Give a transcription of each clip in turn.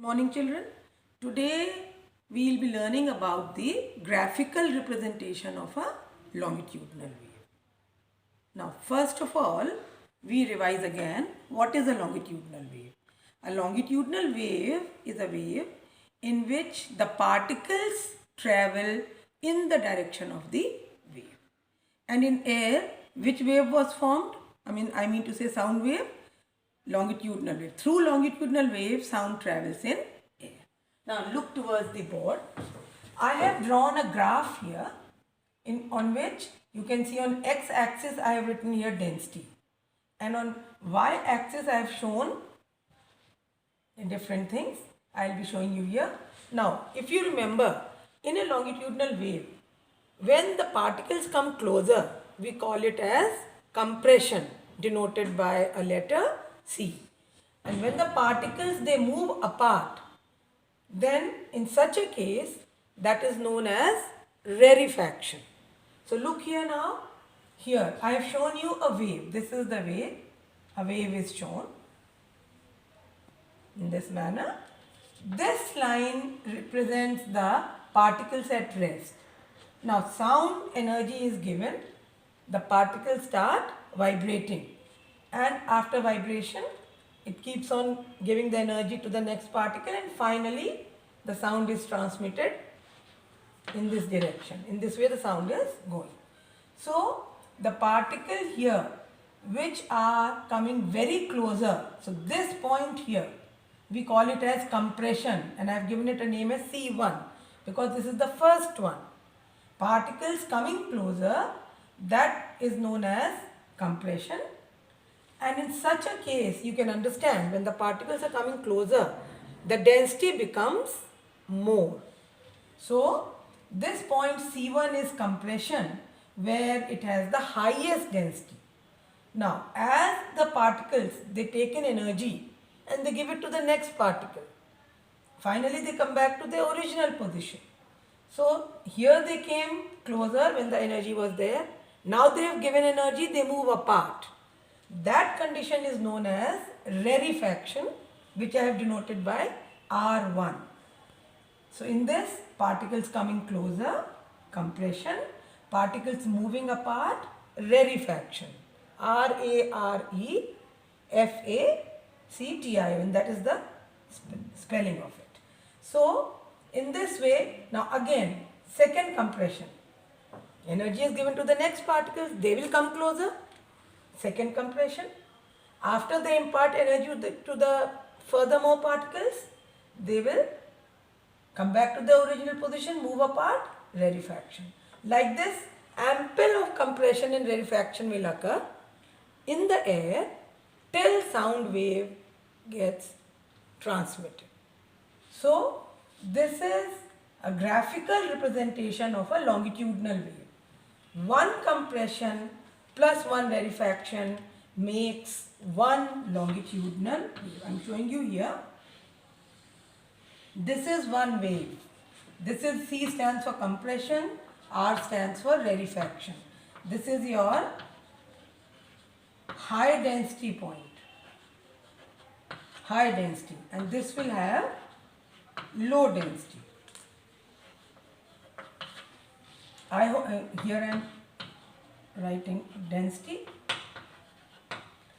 Morning children. Today we will be learning about the graphical representation of a longitudinal wave. Now first of all we revise again what is a longitudinal wave. A longitudinal wave is a wave in which the particles travel in the direction of the wave. And in air, which wave was formed? I mean to say sound wave. Longitudinal wave. Through longitudinal wave, sound travels in air. Now look towards the board. I have drawn a graph here on which you can see on x-axis I have written here density, and on y-axis I have shown different things. I will be showing you here. Now if you remember, in a longitudinal wave, when the particles come closer, we call it as compression, denoted by a letter C. And when the particles they move apart, then in such a case that is known as rarefaction. So look here now. Here I have shown you a wave. This is the wave. A wave is shown in this manner. This line represents the particles at rest. Now sound energy is given. The particles start vibrating, and after vibration it keeps on giving the energy to the next particle, and finally the sound is transmitted in this direction. In this way the sound is going. So the particle here which are coming very closer, so this point here we call it as compression, and I have given it a name as C1 because this is the first one. Particles coming closer, that is known as compression. And in such a case, you can understand when the particles are coming closer, the density becomes more. So this point C1 is compression, where it has the highest density. Now as the particles, they take in energy and they give it to the next particle. Finally they come back to their original position. So here they came closer when the energy was there. Now they have given energy, they move apart. That condition is known as rarefaction, which I have denoted by R1. So in this, particles coming closer, compression, particles moving apart, rarefaction. R-A-R-E-F-A-C-T-I-O-N, that is the spelling of it. So in this way, now again, second compression. Energy is given to the next particles, they will come closer. Second compression. After they impart energy to the furthermore particles, they will come back to the original position, move apart, rarefaction. Like this, ample of compression and rarefaction will occur in the air till sound wave gets transmitted. So this is a graphical representation of a longitudinal wave. One compression plus one rarefaction makes one longitudinal wave. I am showing you here. This is one wave. This is C stands for compression, R stands for rarefaction. This is your high density point. High density, and this will have low density. Here I am writing density,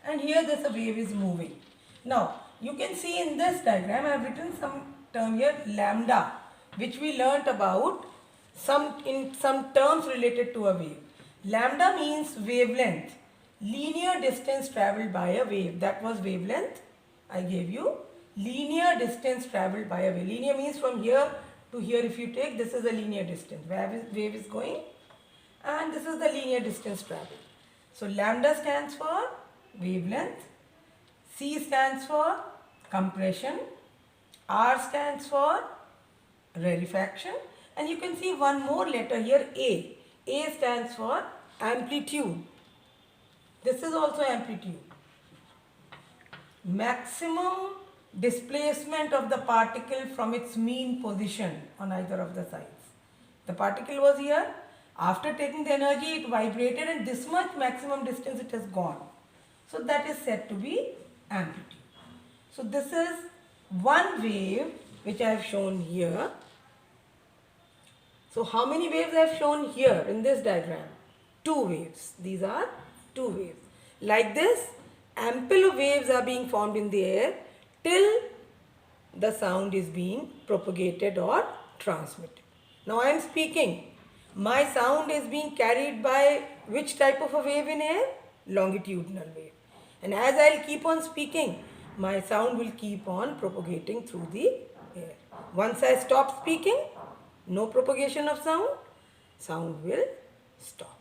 and here this wave is moving. Now you can see in this diagram I have written some term here, lambda, which we learnt about in some terms related to a wave. Lambda means wavelength, linear distance travelled by a wave. That was wavelength I gave you. Linear distance travelled by a wave. Linear means from here to here. If you take, this is a linear distance. Wave is going, and this is the linear distance travelled. So lambda stands for wavelength, C stands for compression, R stands for rarefaction, and you can see one more letter here, A. A stands for amplitude. This is also amplitude. Maximum displacement of the particle from its mean position on either of the sides. The particle was here. After taking the energy, it vibrated, and this much maximum distance it has gone. So that is said to be amplitude. So this is one wave which I have shown here. So how many waves I have shown here in this diagram? Two waves. These are two waves. Like this, ample of waves are being formed in the air till the sound is being propagated or transmitted. Now I am speaking. My sound is being carried by which type of a wave in air? Longitudinal wave. And as I'll keep on speaking, my sound will keep on propagating through the air. Once I stop speaking, no propagation of sound, sound will stop.